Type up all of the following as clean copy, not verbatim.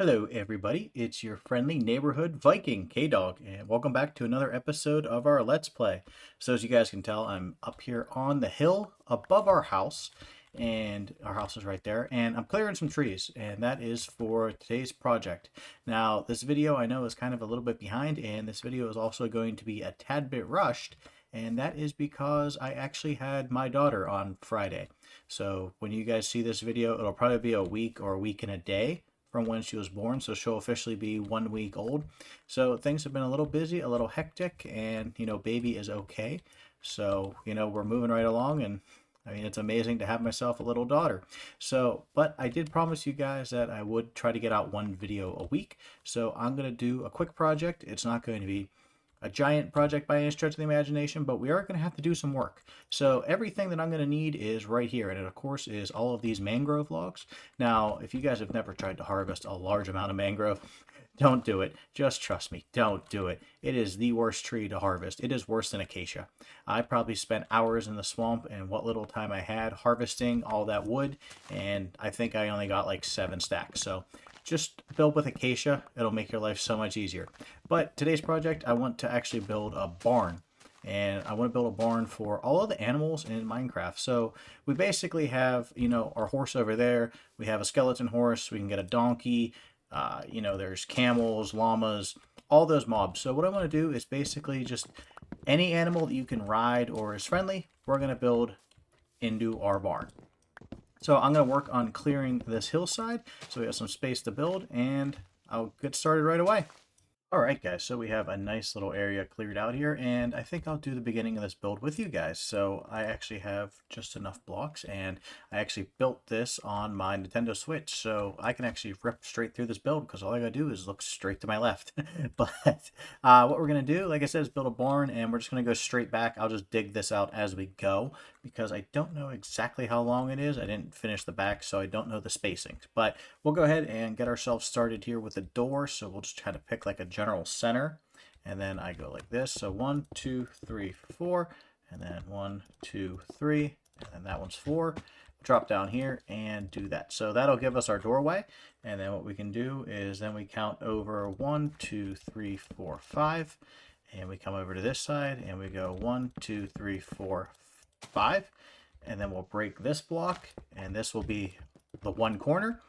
Hello, everybody. It's your friendly neighborhood Viking, K-Dog, and welcome back to another episode of our Let's Play. So, as you guys can tell, I'm up here on the hill above our house, and our house is right there, and I'm clearing some trees, and that is for today's project. Now, this video I know is kind of a little bit behind, and this video is also going to be a tad bit rushed, and that is because I actually had my daughter on Friday. So, when you guys see this video, it'll probably be a week or a week and a day from when she was born, so she'll officially be 1 week old. So things have been a little busy, a little hectic, and baby is okay. So we're moving right along, and I mean it's amazing to have myself a little daughter. So, but I did promise you guys that I would try to get out one video a week. So I'm gonna do a quick project. It's not going to be a giant project by any stretch of the imagination, but we are going to have to do some work. So everything that I'm going to need is right here, and it of course is all of these mangrove logs. Now, if you guys have never tried to harvest a large amount of mangrove, don't do it. Just trust me, don't do it. It is the worst tree to harvest. It is worse than acacia. I probably spent hours in the swamp and what little time I had harvesting all that wood, and I think I only got like 7 stacks. So just build with acacia. It'll make your life so much easier. But today's project, I want to actually build a barn. And I want to build a barn for all of the animals in Minecraft. So we basically have, our horse over there. We have a skeleton horse. We can get a donkey. There's camels, llamas, all those mobs. So what I want to do is basically just any animal that you can ride or is friendly, we're going to build into our barn. So I'm going to work on clearing this hillside so we have some space to build, and I'll get started right away. All right, guys, so we have a nice little area cleared out here, and I think I'll do the beginning of this build with you guys. So I actually have just enough blocks, and I actually built this on my Nintendo Switch, so I can actually rip straight through this build because all I gotta do is look straight to my left. But what we're gonna do, like I said, is build a barn, and we're just gonna go straight back. I'll just dig this out as we go because I don't know exactly how long it is. I didn't finish the back, so I don't know the spacings. But we'll go ahead and get ourselves started here with the door. So we'll just try to pick like a general center, and then I go like this. So 1, 2, 3, 4, and then 1, 2, 3, and then that one's 4. Drop down here and do that. So that'll give us our doorway, and then what we can do is then we count over 1, 2, 3, 4, 5, and we come over to this side and we go 1, 2, 3, 4, 5, and then we'll break this block, and this will be the one corner,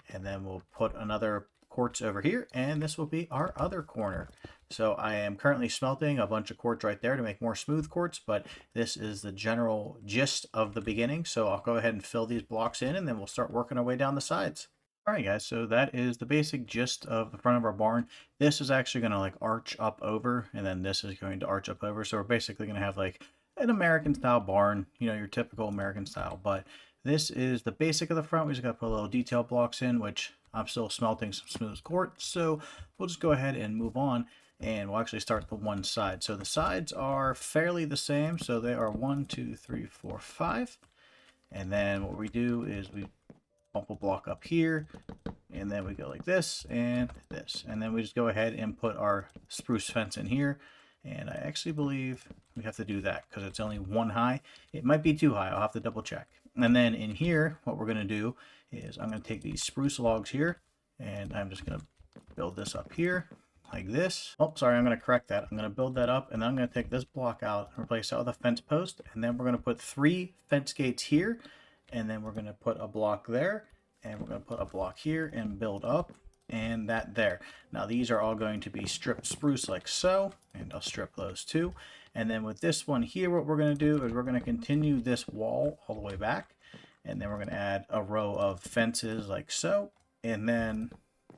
and then we'll put another quartz over here, and this will be our other corner. So I am currently smelting a bunch of quartz right there to make more smooth quartz, but this is the general gist of the beginning. So I'll go ahead and fill these blocks in, and then we'll start working our way down the sides. All right, guys, so that is the basic gist of the front of our barn. This is actually going to like arch up over, and then this is going to arch up over. So we're basically going to have like an American style barn, your typical American style. But this is the basic of the front. We just got to put a little detail blocks in, which I'm still smelting some smooth quartz. So we'll just go ahead and move on, and we'll actually start the one side. So the sides are fairly the same. So they are 1, 2, 3, 4, 5. And then what we do is we bump a block up here, and then we go like this and this, and then we just go ahead and put our spruce fence in here. And I actually believe we have to do that because it's only one high. It might be too high. I'll have to double check. And then in here, what we're going to do is I'm going to take these spruce logs here, and I'm just going to build this up here like this. Oh, sorry, I'm going to correct that. I'm going to build that up, and then I'm going to take this block out and replace that with a fence post. And then we're going to put 3 fence gates here, and then we're going to put a block there, and we're going to put a block here and build up, and that there. Now these are all going to be stripped spruce like so, and I'll strip those too. And then with this one here, what we're going to do is we're going to continue this wall all the way back, and then we're going to add a row of fences like so, and then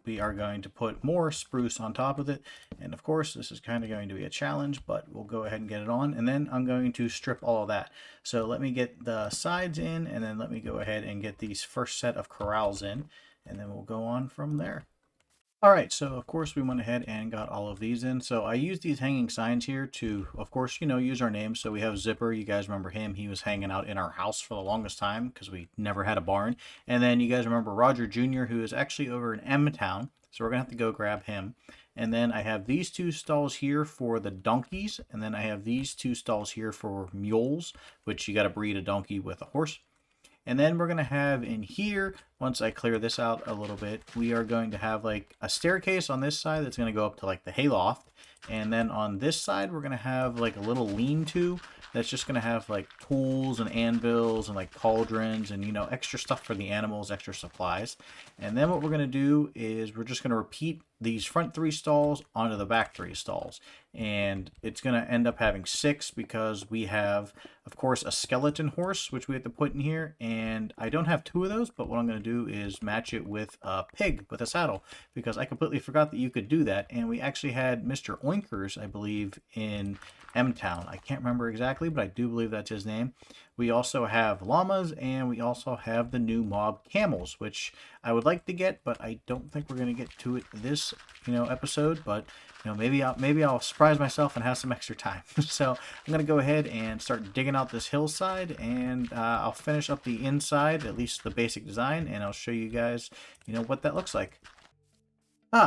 we are going to put more spruce on top of it. And of course, this is kind of going to be a challenge, but we'll go ahead and get it on. And then I'm going to strip all of that. So let me get the sides in, and then let me go ahead and get these first set of corrals in, and then we'll go on from there. All right, so of course we went ahead and got all of these in. So I used these hanging signs here to, of course, use our names. So we have Zipper. You guys remember him. He was hanging out in our house for the longest time because we never had a barn. And then you guys remember Roger Jr., who is actually over in M Town. So we're going to have to go grab him. And then I have these 2 stalls here for the donkeys. And then I have these 2 stalls here for mules, which you got to breed a donkey with a horse. And then we're going to have in here, once I clear this out a little bit, we are going to have like a staircase on this side that's going to go up to like the hayloft. And then on this side, we're going to have like a little lean-to that's just going to have like tools and anvils and like cauldrons and, you know, extra stuff for the animals, extra supplies. And then what we're going to do is we're just going to repeat these front 3 stalls onto the back 3 stalls. And it's going to end up having 6 because we have, of course, a skeleton horse, which we have to put in here. And I don't have 2 of those, but what I'm going to do is match it with a pig with a saddle because I completely forgot that you could do that. And we actually had Mr. Oinkers, I believe, in M-Town. I can't remember exactly, but I do believe that's his name. We also have llamas, and we also have the new mob camels, which I would like to get, but I don't think we're going to get to it this, episode. But maybe I'll surprise myself and have some extra time. So I'm going to go ahead and start digging out this hillside, and I'll finish up the inside, at least the basic design, and I'll show you guys, what that looks like.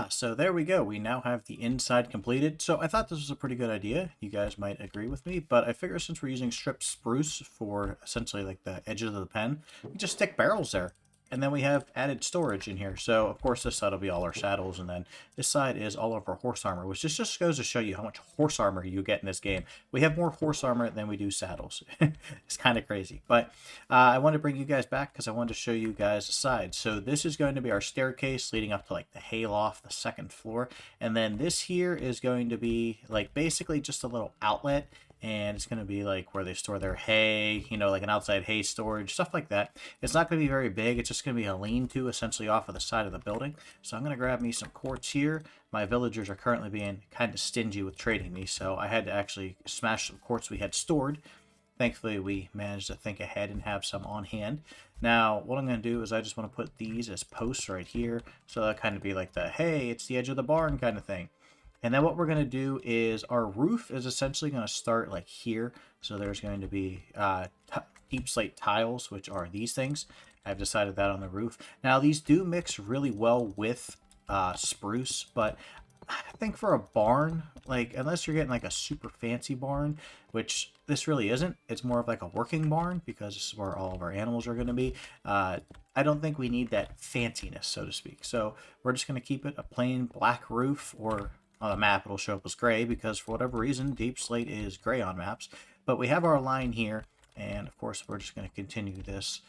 So there we go. We now have the inside completed. So I thought this was a pretty good idea. You guys might agree with me, but I figure since we're using stripped spruce for essentially like the edges of the pen, we just stick barrels there. And then we have added storage in here. So of course this side will be all our saddles, and then this side is all of our horse armor, which just goes to show you how much horse armor you get in this game. We have more horse armor than we do saddles. It's kind of crazy. But I want to bring you guys back because I wanted to show you guys the side. So this is going to be our staircase leading up to like the hayloft, the 2nd floor. And then this here is going to be like basically just a little outlet. And it's going to be like where they store their hay, like an outside hay storage, stuff like that. It's not going to be very big. It's just going to be a lean-to essentially off of the side of the building. So I'm going to grab me some quartz here. My villagers are currently being kind of stingy with trading me, so I had to actually smash some quartz we had stored. Thankfully, we managed to think ahead and have some on hand. Now, what I'm going to do is I just want to put these as posts right here. So that'll kind of be like the, hey, it's the edge of the barn kind of thing. And then what we're going to do is our roof is essentially going to start like here. So there's going to be deep slate tiles, which are these things. I've decided that on the roof. Now, these do mix really well with spruce, but I think for a barn, like unless you're getting like a super fancy barn, which this really isn't, it's more of like a working barn because this is where all of our animals are going to be. I don't think we need that fanciness, so to speak. So we're just going to keep it a plain black roof, or on the map it'll show up as gray because for whatever reason deep slate is gray on maps. But we have our line here, and of course we're just going to continue this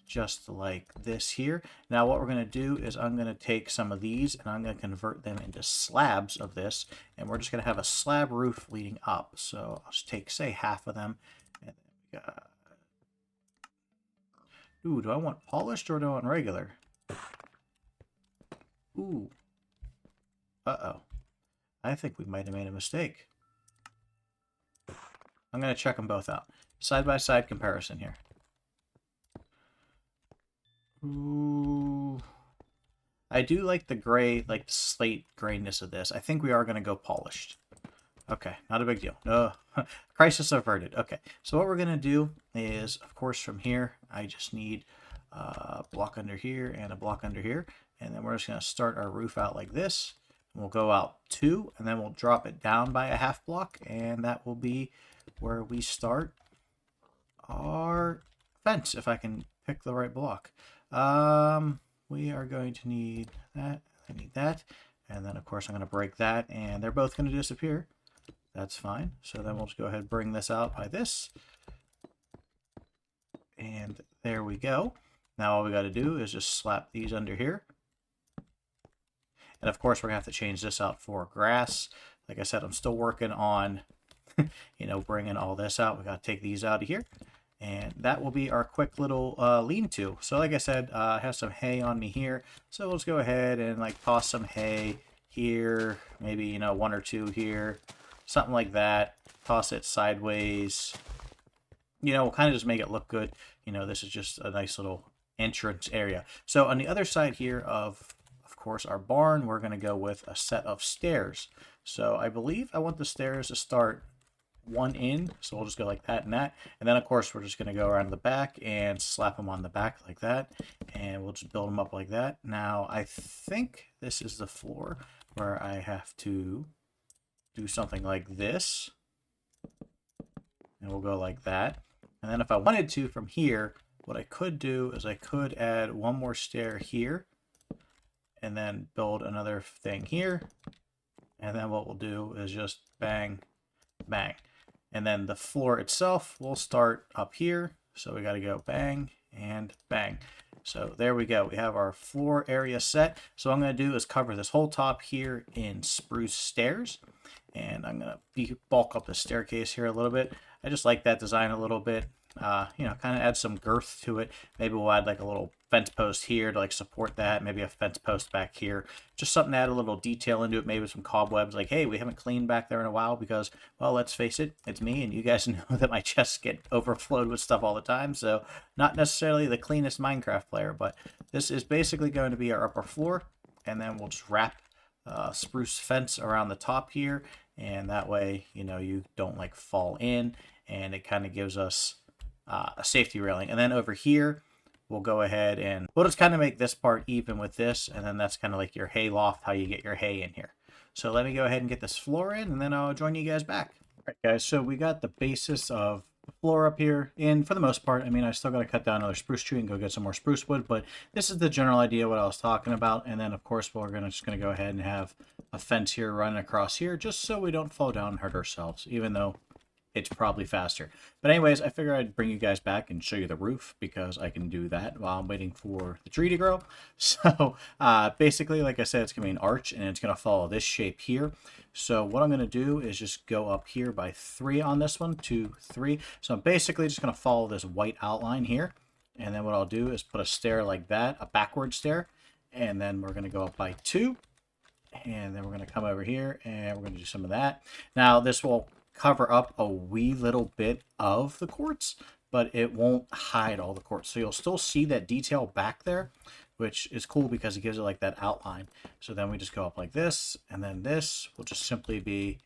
just like this here. Now what we're going to do is I'm going to take some of these and I'm going to convert them into slabs of this, and we're just going to have a slab roof leading up. So I'll just take, say, half of them. And then we got... Ooh, do I want polished or do I want regular? Ooh. Uh-oh. I think we might have made a mistake. I'm going to check them both out. Side-by-side comparison here. Ooh. I do like the gray, like the slate grayness of this. I think we are going to go polished. Okay, not a big deal. No, crisis averted. Okay, so what we're going to do is, of course, from here, I just need a block under here and a block under here. And then we're just going to start our roof out like this. We'll go out 2, and then we'll drop it down by a half block, and that will be where we start our fence, if I can pick the right block. We are going to need that. I need that. And then, of course, I'm going to break that, and they're both going to disappear. That's fine. So then we'll just go ahead and bring this out by this. And there we go. Now all we got to do is just slap these under here. And of course, we're going to have to change this out for grass. Like I said, I'm still working on, bringing all this out. We got to take these out of here. And that will be our quick little lean-to. So like I said, I have some hay on me here. So we'll just go ahead and like toss some hay here. Maybe, 1 or 2 here. Something like that. Toss it sideways. We'll kind of just make it look good. This is just a nice little entrance area. So on the other side here of course, our barn, we're going to go with a set of stairs. So I believe I want the stairs to start 1 in. So we'll just go like that and that. And then, of course, we're just going to go around the back and slap them on the back like that. And we'll just build them up like that. Now, I think this is the floor where I have to do something like this. And we'll go like that. And then if I wanted to, from here, what I could do is I could add one more stair here and then build another thing here. And then what we'll do is just bang, bang. And then the floor itself will start up here. So we got to go bang and bang. So there we go. We have our floor area set. So what I'm going to do is cover this whole top here in spruce stairs. And I'm going to bulk up the staircase here a little bit. I just like that design a little bit. You know, kind of add some girth to it. Maybe we'll add like a little fence post here to like support that. Maybe a fence post back here. Just something to add a little detail into it. Maybe some cobwebs. Like, hey, we haven't cleaned back there in a while because, well, let's face it, it's me. And you guys know that my chests get overflowed with stuff all the time. So not necessarily the cleanest Minecraft player. But this is basically going to be our upper floor. And then we'll just wrap spruce fence around the top here. And that way, you know, you don't like fall in. And it kind of gives us a safety railing. And then over here, we'll go ahead and we'll just kind of make this part even with this. And then that's kind of like your hay loft, how you get your hay in here. So let me go ahead and get this floor in, and then I'll join you guys back. All right, guys, so we got the basis of the floor up here. And for the most part, I mean, I still got to cut down another spruce tree and go get some more spruce wood. But this is the general idea what I was talking about. And then, of course, we're just going to go ahead and have a fence here running across here just so we don't fall down and hurt ourselves, even though it's probably faster. But anyways, I figure I'd bring you guys back and show you the roof because I can do that while I'm waiting for the tree to grow. So basically, like I said, it's going to be an arch and it's going to follow this shape here. So what I'm going to do is just go up here by 3 on this one, 2, 3. So I'm basically just going to follow this white outline here. And then what I'll do is put a stair like that, a backward stair. And then we're going to go up by 2. And then we're going to come over here and we're going to do some of that. Now this will cover up a wee little bit of the quartz, but it won't hide all the quartz. So you'll still see that detail back there, which is cool because it gives it like that outline. So then we just go up like this, and then this will just simply be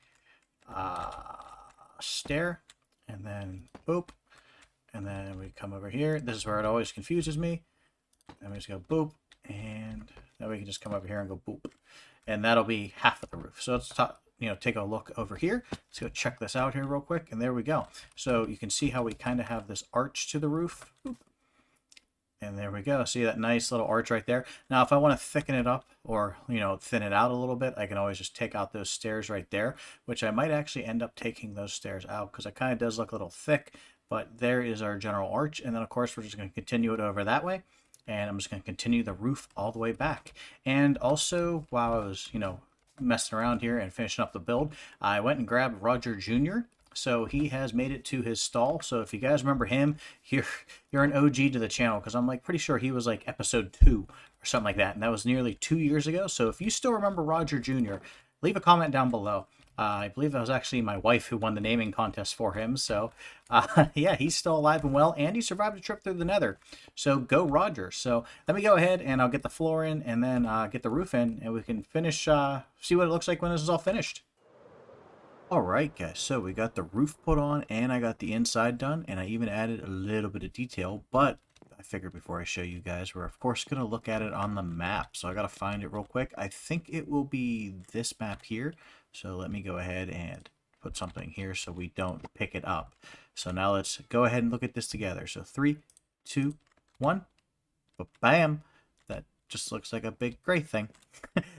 stair, and then boop, and then we come over here. This is where it always confuses me. And we just go boop, and then we can just come over here and go boop. And that'll be half of the roof. So let's take a look over here. Let's go check this out here real quick. And there we go. So you can see how we kind of have this arch to the roof. Boop. And there we go. See that nice little arch right there? Now, if I want to thicken it up or, thin it out a little bit, I can always just take out those stairs right there, which I might actually end up taking those stairs out because it kind of does look a little thick. But there is our general arch. And then, of course, we're just going to continue it over that way. And I'm just going to continue the roof all the way back. And also, while I was, messing around here and finishing up the build, I went and grabbed Roger Jr. So he has made it to his stall. So if you guys remember him, you're an OG to the channel because I'm like pretty sure he was like episode 2 or something like that. And that was nearly 2 years ago. So if you still remember Roger Jr., leave a comment down below. I believe that was actually my wife who won the naming contest for him. So, yeah, he's still alive and well, and he survived a trip through the nether. So, go Roger. So, let me go ahead and I'll get the floor in and then get the roof in, and we can finish, see what it looks like when this is all finished. Alright, guys, so we got the roof put on, and I got the inside done, and I even added a little bit of detail, but I figured before I show you guys, we're of course going to look at it on the map. So, I got to find it real quick. I think it will be this map here. So let me go ahead and put something here so we don't pick it up. So now let's go ahead and look at this together. So 3, 2, 1. Bam! That just looks like a big gray thing.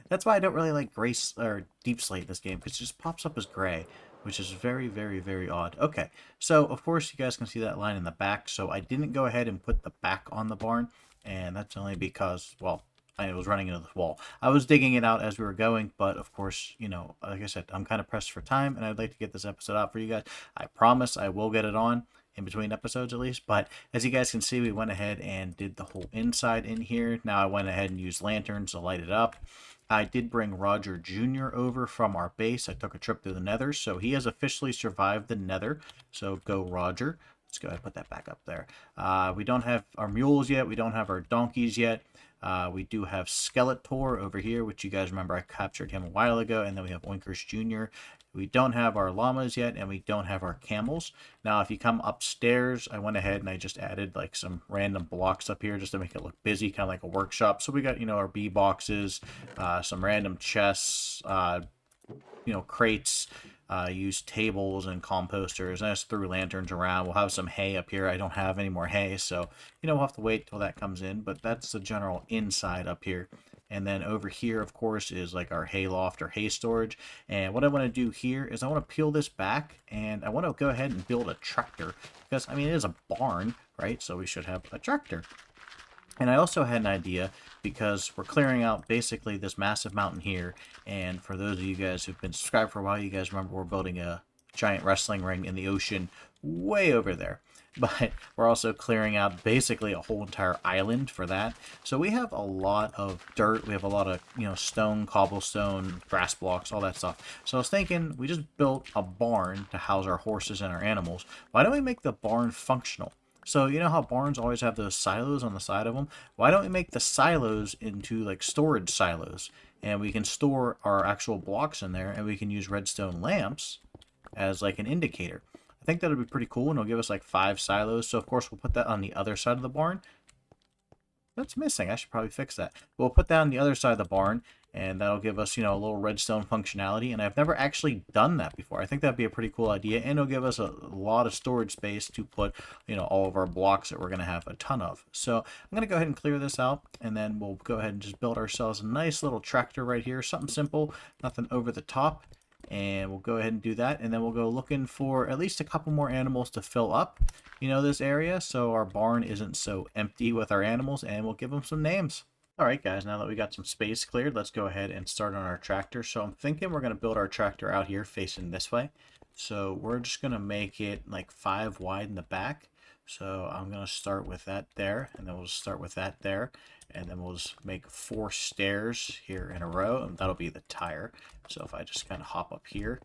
That's why I don't really like gray or deep slate this game, because it just pops up as gray, which is very, very, very odd. Okay, so of course you guys can see that line in the back. So I didn't go ahead and put the back on the barn, and that's only because, well, I was running into this wall. I was digging it out as we were going, but of course, like I said, I'm kind of pressed for time, and I'd like to get this episode out for you guys. I promise I will get it on in between episodes at least, but as you guys can see, we went ahead and did the whole inside in here. Now I went ahead and used lanterns to light it up. I did bring Roger Jr. over from our base. I took a trip through the nether, so he has officially survived the nether, so go Roger. Let's go ahead and put that back up there. We don't have our mules yet. We don't have our donkeys yet. We do have Skeletor over here, which you guys remember I captured him a while ago. And then we have Oinkers Jr. We don't have our llamas yet, and we don't have our camels. Now, if you come upstairs, I went ahead and I just added like some random blocks up here just to make it look busy, kind of like a workshop. So we got, our bee boxes, some random chests, crates, use tables and composters. I just threw lanterns around. We'll have some hay up here. I don't have any more hay, so we'll have to wait till that comes in. But that's the general inside up here. And then over here, of course, is like our hay loft or hay storage. And what I want to do here is I want to peel this back, and I want to go ahead and build a tractor. Because, I mean, it is a barn, right? So we should have a tractor. And I also had an idea, because we're clearing out basically this massive mountain here. And for those of you guys who've been subscribed for a while, you guys remember we're building a giant wrestling ring in the ocean way over there. But we're also clearing out basically a whole entire island for that. So we have a lot of dirt. We have a lot of, stone, cobblestone, grass blocks, all that stuff. So I was thinking, we just built a barn to house our horses and our animals. Why don't we make the barn functional? So you know how barns always have those silos on the side of them? Why don't we make the silos into like storage silos? And we can store our actual blocks in there, and we can use redstone lamps as like an indicator. I think that would be pretty cool, and it'll give us like 5 silos. So of course we'll put that on the other side of the barn. That's missing. I should probably fix that. We'll put that on the other side of the barn, and that'll give us, a little redstone functionality. And I've never actually done that before. I think that'd be a pretty cool idea, and it'll give us a lot of storage space to put, all of our blocks that we're going to have a ton of. So I'm going to go ahead and clear this out, and then we'll go ahead and just build ourselves a nice little tractor right here. Something simple, nothing over the top. And we'll go ahead and do that, and then we'll go looking for at least a couple more animals to fill up, this area, so our barn isn't so empty with our animals, and we'll give them some names. All right, guys, now that we got some space cleared, let's go ahead and start on our tractor. So I'm thinking we're going to build our tractor out here facing this way. So we're just going to make it like 5 wide in the back. So I'm going to start with that there, and then we'll start with that there, and then we'll just make 4 stairs here in a row, and that'll be the tire. So if I just kind of hop up here,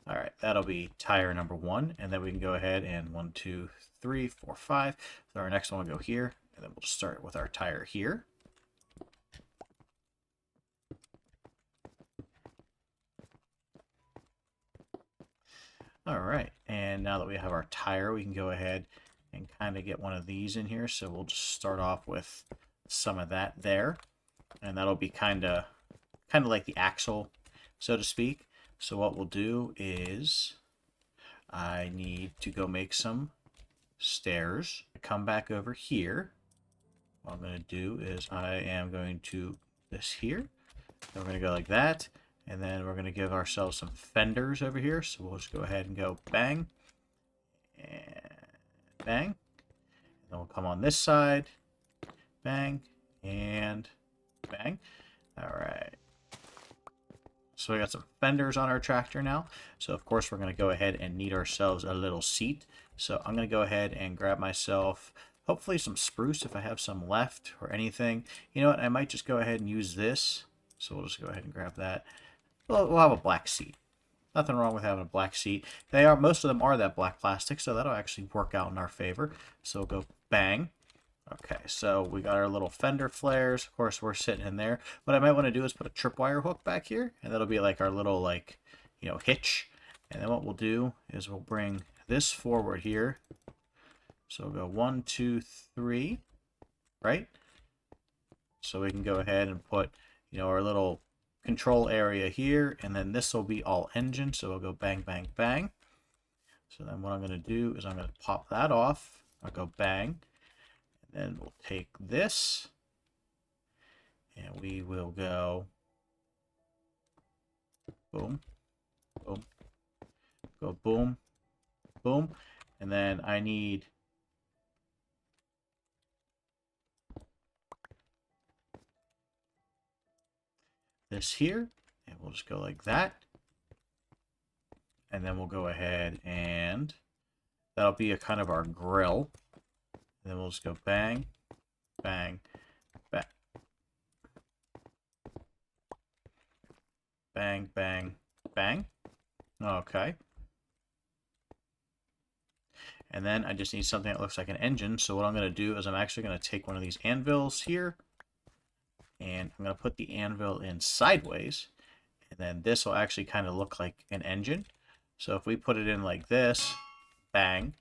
all right, that'll be tire number 1, and then we can go ahead and 1, 2, 3, 4, 5. So our next one will go here, and then we'll start with our tire here. All right, and now that we have our tire, we can go ahead and kind of get one of these in here. So we'll just start off with some of that there, and that'll be kind of like the axle, so to speak. So what we'll do is I need to go make some stairs. Come back over here. What I'm going to do is I am going to this here. Then we're going to go like that. And then we're going to give ourselves some fenders over here. So we'll just go ahead and go bang. And bang. And then we'll come on this side. Bang. And bang. All right. So we got some fenders on our tractor now. So of course we're going to go ahead and need ourselves a little seat. So I'm going to go ahead and grab myself hopefully some spruce if I have some left or anything. You know what? I might just go ahead and use this. So we'll just go ahead and grab that. We'll have a black seat. Nothing wrong with having a black seat. Most of them are that black plastic, so that'll actually work out in our favor. So we'll go bang. Okay, so we got our little fender flares. Of course, we're sitting in there. What I might want to do is put a tripwire hook back here, and that'll be like our little, hitch. And then what we'll do is we'll bring this forward here. So we'll go 1, 2, 3, right? So we can go ahead and put, our little control area here, and then this will be all engine. So we'll go bang, bang, bang. So then what I'm going to do is I'm going to pop that off. I'll go bang. Then we'll take this, and we will go boom, boom, go boom, boom, and then I need this here, and we'll just go like that, and then we'll go ahead and that'll be a kind of our grill. And then we'll just go bang, bang, bang. Bang, bang, bang. Okay. And then I just need something that looks like an engine. So what I'm going to do is I'm actually going to take one of these anvils here. And I'm going to put the anvil in sideways. And then this will actually kind of look like an engine. So if we put it in like this, bang.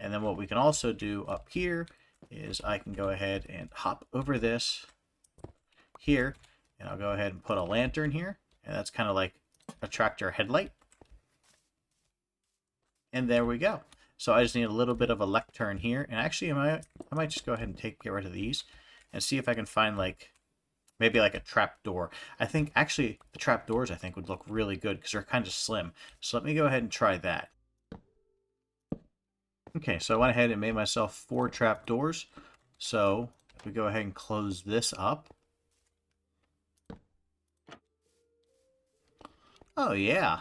And then what we can also do up here is I can go ahead and hop over this here, and I'll go ahead and put a lantern here, and that's kind of like a tractor headlight. And there we go. So I just need a little bit of a lectern here. And actually, I might just go ahead and get rid of these and see if I can find like maybe like a trap door. I think actually the trap doors I think would look really good because they're kind of slim. So let me go ahead and try that. Okay, so I went ahead and made myself 4 trap doors. So if we go ahead and close this up. Oh yeah,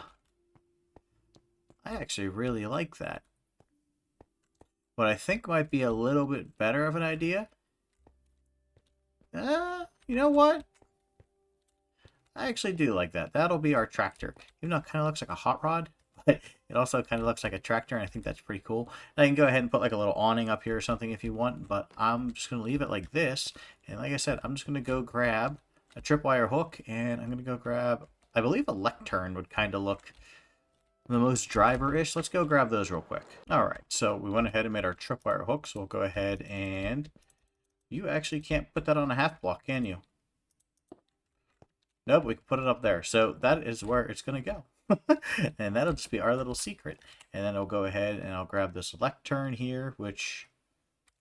I actually really like that. What I think might be a little bit better of an idea. You know what? I actually do like that. That'll be our tractor. Even though it kind of looks like a hot rod, but it also kind of looks like a tractor, and I think that's pretty cool. And I can go ahead and put like a little awning up here or something if you want, but I'm just going to leave it like this. And like I said, I'm just going to go grab a tripwire hook, and I'm going to go grab, I believe a lectern would kind of look the most driver-ish. Let's go grab those real quick. All right, so we went ahead and made our tripwire hook, so we'll go ahead and you actually can't put that on a half block, can you? Nope, we can put it up there. So that is where it's going to go. And that'll just be our little secret. And then I'll go ahead and I'll grab this lectern here, which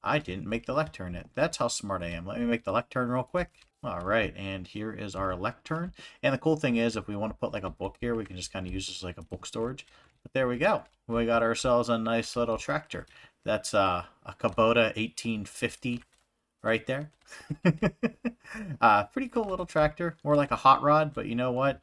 I didn't make the lectern yet. That's how smart I am. Let me make the lectern real quick. All right, and here is our lectern. And the cool thing is, if we want to put like a book here, we can just kind of use this as like a book storage. But there we go. We got ourselves a nice little tractor. That's a Kubota 1850 right there. Pretty cool little tractor. More like a hot rod, but you know what?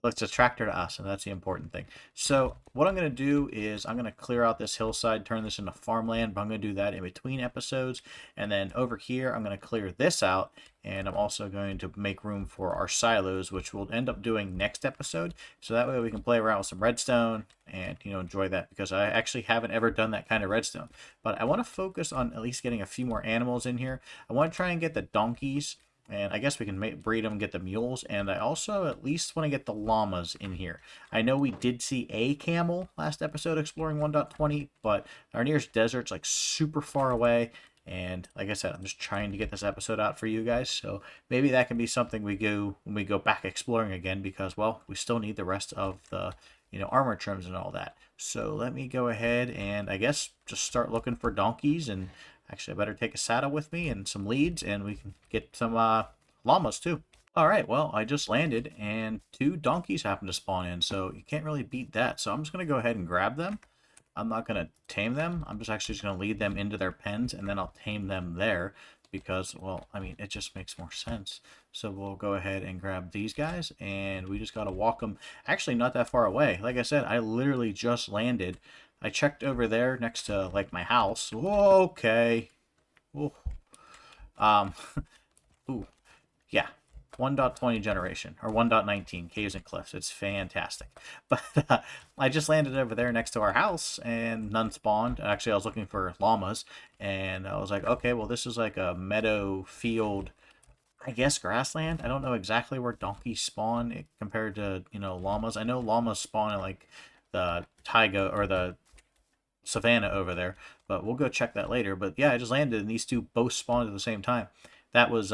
Looks a tractor to us, and that's the important thing. So what I'm going to do is I'm going to clear out this hillside, turn this into farmland, but I'm going to do that in between episodes. And then over here, I'm going to clear this out, and I'm also going to make room for our silos, which we'll end up doing next episode. So that way we can play around with some redstone and, you know, enjoy that, because I actually haven't ever done that kind of redstone. But I want to focus on at least getting a few more animals in here. I want to try and get the donkeys. And I guess we can breed them, get the mules, and I also at least want to get the llamas in here. I know we did see a camel last episode exploring 1.20, but our nearest desert's like super far away. And like I said, I'm just trying to get this episode out for you guys. So maybe that can be something we do when we go back exploring again, because, well, we still need the rest of the, you know, armor trims and all that. So let me go ahead and I guess just start looking for donkeys. And actually, I better take a saddle with me and some leads, and we can get some llamas too. All right, well, I just landed, and 2 donkeys happen to spawn in, so you can't really beat that. So I'm just going to go ahead and grab them. I'm not going to tame them. I'm just actually just going to lead them into their pens, and then I'll tame them there because, well, I mean, it just makes more sense. So we'll go ahead and grab these guys, and we just got to walk them actually not that far away. Like I said, I literally just landed. I checked over there next to, like, my house. Whoa, okay. Ooh. Ooh. Yeah. 1.20 generation, or 1.19 caves and cliffs. It's fantastic. But I just landed over there next to our house, and none spawned. Actually, I was looking for llamas, and I was like, okay, well, this is like a meadow field, I guess grassland. I don't know exactly where donkeys spawn compared to, you know, llamas. I know llamas spawn in like the taiga or the savannah over there, but we'll go check that later. But yeah, I just landed and these 2 both spawned at the same time. That was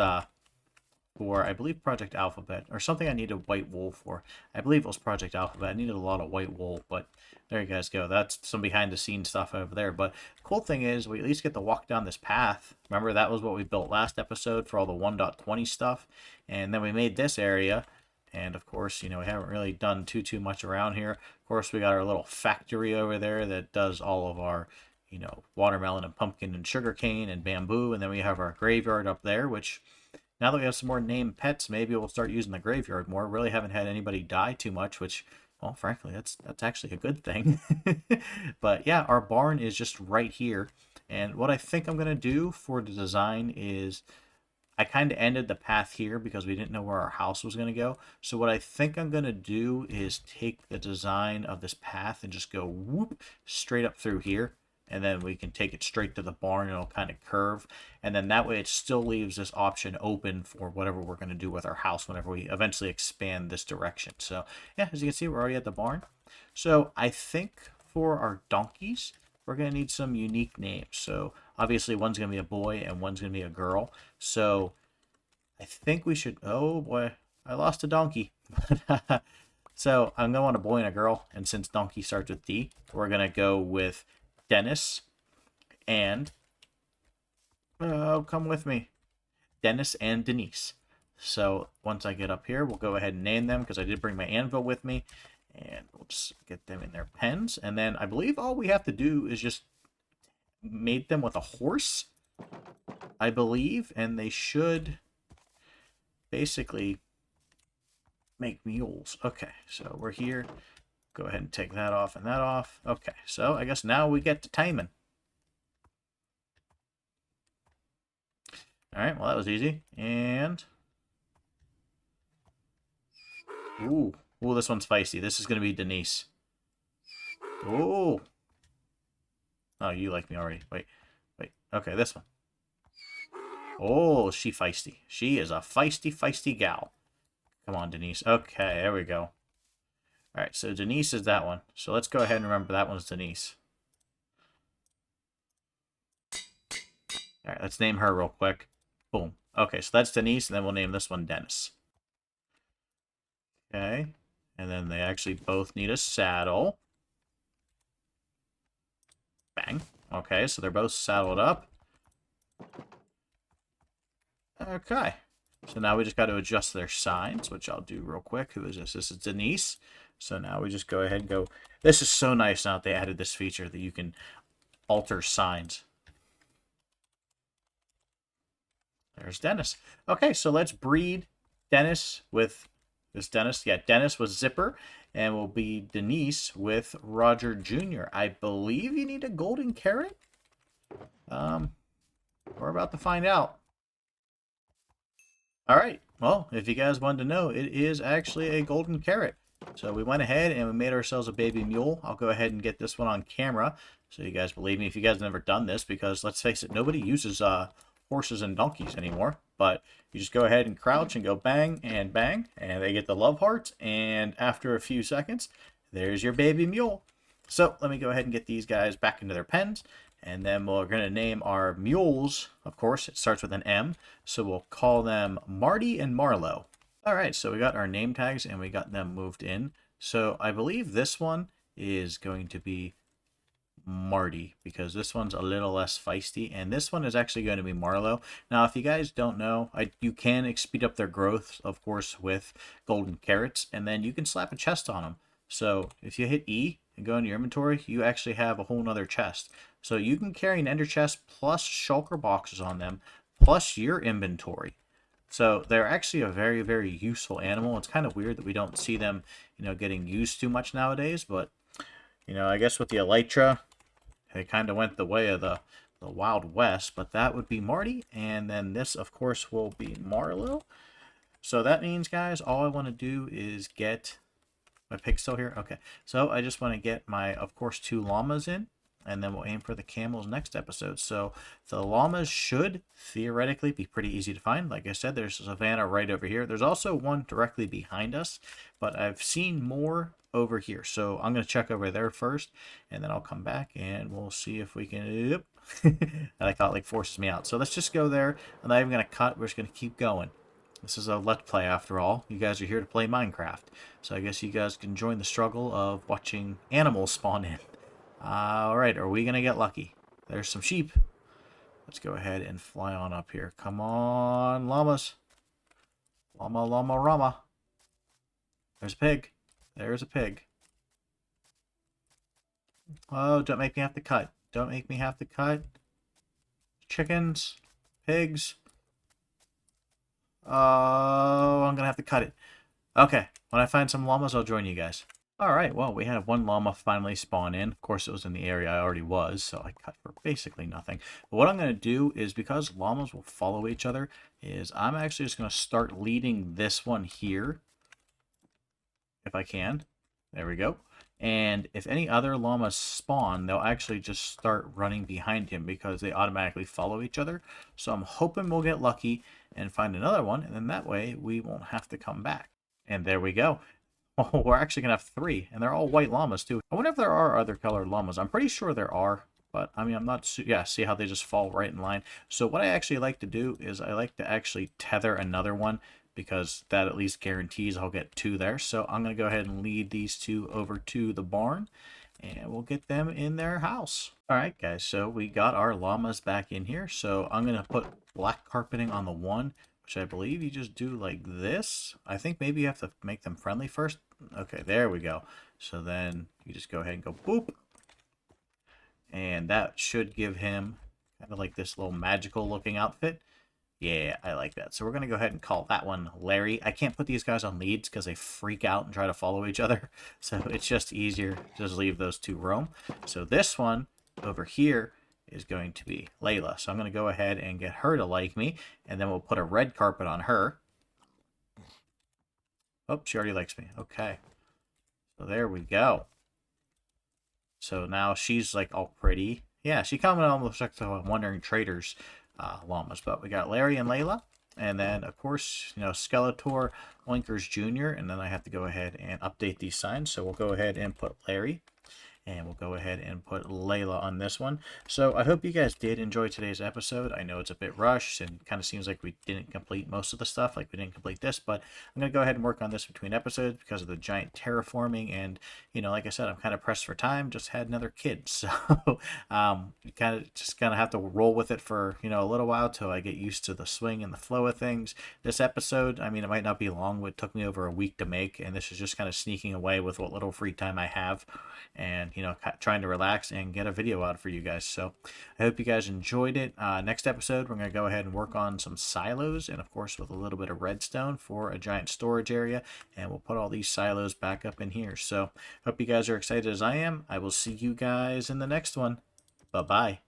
for, I believe, Project Alphabet, or something I needed white wool for. I believe it was Project Alphabet. I needed a lot of white wool, but there you guys go. That's some behind the scenes stuff over there. But the cool thing is we at least get to walk down this path. Remember, that was what we built last episode for all the 1.20 stuff. And then we made this area. And of course, you know, we haven't really done too much around here. Of course, we got our little factory over there that does all of our, you know, watermelon and pumpkin and sugarcane and bamboo. And then we have our graveyard up there, which now that we have some more named pets, maybe we'll start using the graveyard more. Really haven't had anybody die too much, which, well, frankly, that's actually a good thing. But yeah, our barn is just right here. And what I think I'm going to do for the design is I kind of ended the path here because we didn't know where our house was going to go. So what I think I'm going to do is take the design of this path and just go whoop straight up through here. And then we can take it straight to the barn, and it'll kind of curve. And then that way it still leaves this option open for whatever we're going to do with our house whenever we eventually expand this direction. So yeah, as you can see, we're already at the barn. So I think for our donkeys, we're going to need some unique names. So obviously one's going to be a boy and one's going to be a girl. So I think we should, oh boy, I lost a donkey. So I'm going to want a boy and a girl, and since donkey starts with D, we're going to go with Dennis and... Oh, come with me. Dennis and Denise. So once I get up here, we'll go ahead and name them because I did bring my anvil with me. And we'll just get them in their pens. And then I believe all we have to do is just mate them with a horse, I believe. And they should basically make mules. Okay, so we're here. Go ahead and take that off and that off. Okay, so I guess now we get to taming. All right, well, that was easy. And... Ooh, this one's feisty. This is going to be Denise. Ooh. Oh, you like me already. Wait. Okay, this one. Oh, she feisty. She is a feisty gal. Come on, Denise. Okay, there we go. All right, so Denise is that one. So let's go ahead and remember that one's Denise. All right, let's name her real quick. Boom. Okay, so that's Denise, and then we'll name this one Dennis. Okay, and then they actually both need a saddle. Bang. Okay, so they're both saddled up. Okay. So now we just got to adjust their signs, which I'll do real quick. Who is this? This is Denise. So now we just go ahead and go... This is so nice now that they added this feature that you can alter signs. There's Dennis. Okay, so let's breed Dennis with... This Dennis? Yeah, Dennis with Zipper. And will be Denise with Roger Jr. I believe you need a golden carrot. We're about to find out. All right. Well, if you guys wanted to know, it is actually a golden carrot. So we went ahead and we made ourselves a baby mule. I'll go ahead and get this one on camera so you guys believe me if you guys have never done this, because let's face it, nobody uses horses and donkeys anymore. But you just go ahead and crouch and go bang, and they get the love hearts. And after a few seconds, there's your baby mule. So let me go ahead and get these guys back into their pens. And then we're going to name our mules. Of course, it starts with an M. So we'll call them Marty and Marlowe. All right, so we got our name tags and we got them moved in. So I believe this one is going to be Marty, because this one's a little less feisty, and this one is actually going to be Marlowe. Now, if you guys don't know, you can speed up their growth, of course, with golden carrots, and then you can slap a chest on them. So if you hit E and go into your inventory, you actually have a whole nother chest. So you can carry an ender chest plus shulker boxes on them, plus your inventory. So they're actually a very, very useful animal. It's kind of weird that we don't see them, getting used too much nowadays, but, I guess with the Elytra, they kind of went the way of the Wild West, but that would be Marty, and then this, of course, will be Marlowe. So that means, guys, all I want to do is get... My pig's still here? Okay. So I just want to get my, of course, 2 llamas in, and then we'll aim for the camels next episode. So the llamas should theoretically be pretty easy to find. Like I said, there's a savannah right over here. There's also one directly behind us, but I've seen more over here. So I'm going to check over there first, and then I'll come back and we'll see if we can... I thought like forces me out. So let's just go there. I'm not even going to cut. We're just going to keep going. This is a Let's Play after all. You guys are here to play Minecraft. So I guess you guys can join the struggle of watching animals spawn in. Alright, are we going to get lucky? There's some sheep. Let's go ahead and fly on up here. Come on, llamas. Llama, llama, rama. There's a pig. There's a pig. Oh, don't make me have to cut. Don't make me have to cut. Chickens. Pigs. Oh, I'm going to have to cut it. Okay, when I find some llamas, I'll join you guys. Alright, well, we had one llama finally spawn in. Of course, it was in the area I already was, so I cut for basically nothing. But what I'm going to do is, because llamas will follow each other, is I'm actually just going to start leading this one here. If I can. There we go. And if any other llamas spawn, they'll actually just start running behind him because they automatically follow each other. So I'm hoping we'll get lucky and find another one, and then that way we won't have to come back. And there we go. Oh, we're actually going to have 3, and they're all white llamas too. I wonder if there are other colored llamas. I'm pretty sure there are, but I mean, I'm not... Yeah, see how they just fall right in line. So what I actually like to do is I like to actually tether another one because that at least guarantees I'll get 2 there. So I'm going to go ahead and lead these 2 over to the barn, and we'll get them in their house. All right, guys, so we got our llamas back in here. So I'm going to put black carpeting on the one, which I believe you just do like this. I think maybe you have to make them friendly first. Okay, there we go. So then you just go ahead and go boop. And that should give him kind of like this little magical looking outfit. Yeah, I like that. So we're going to go ahead and call that one Larry. I can't put these guys on leads because they freak out and try to follow each other. So it's just easier to just leave those 2 roam. So this one over here is going to be Layla. So I'm going to go ahead and get her to like me. And then we'll put a red carpet on her. Oh, she already likes me. Okay. So there we go. So now she's like all pretty. Yeah, she kind of almost looks like a Wandering Traders llamas. But we got Larry and Layla. And then, of course, Skeletor, Oinkers Jr. And then I have to go ahead and update these signs. So we'll go ahead and put Larry. And we'll go ahead and put Layla on this one. So I hope you guys did enjoy today's episode. I know it's a bit rushed and kind of seems like we didn't complete most of the stuff, like we didn't complete this, but I'm going to go ahead and work on this between episodes because of the giant terraforming. And, like I said, I'm kind of pressed for time, just had another kid. So you kind of have to roll with it for, a little while till I get used to the swing and the flow of things. This episode, I mean, it might not be long. It took me over a week to make, and this is just kind of sneaking away with what little free time I have. And trying to relax and get a video out for you guys. So I hope you guys enjoyed it. Next episode, we're going to go ahead and work on some silos, and of course with a little bit of redstone for a giant storage area, and we'll put all these silos back up in here. So hope you guys are excited as I am. I will see you guys in the next one. Bye bye.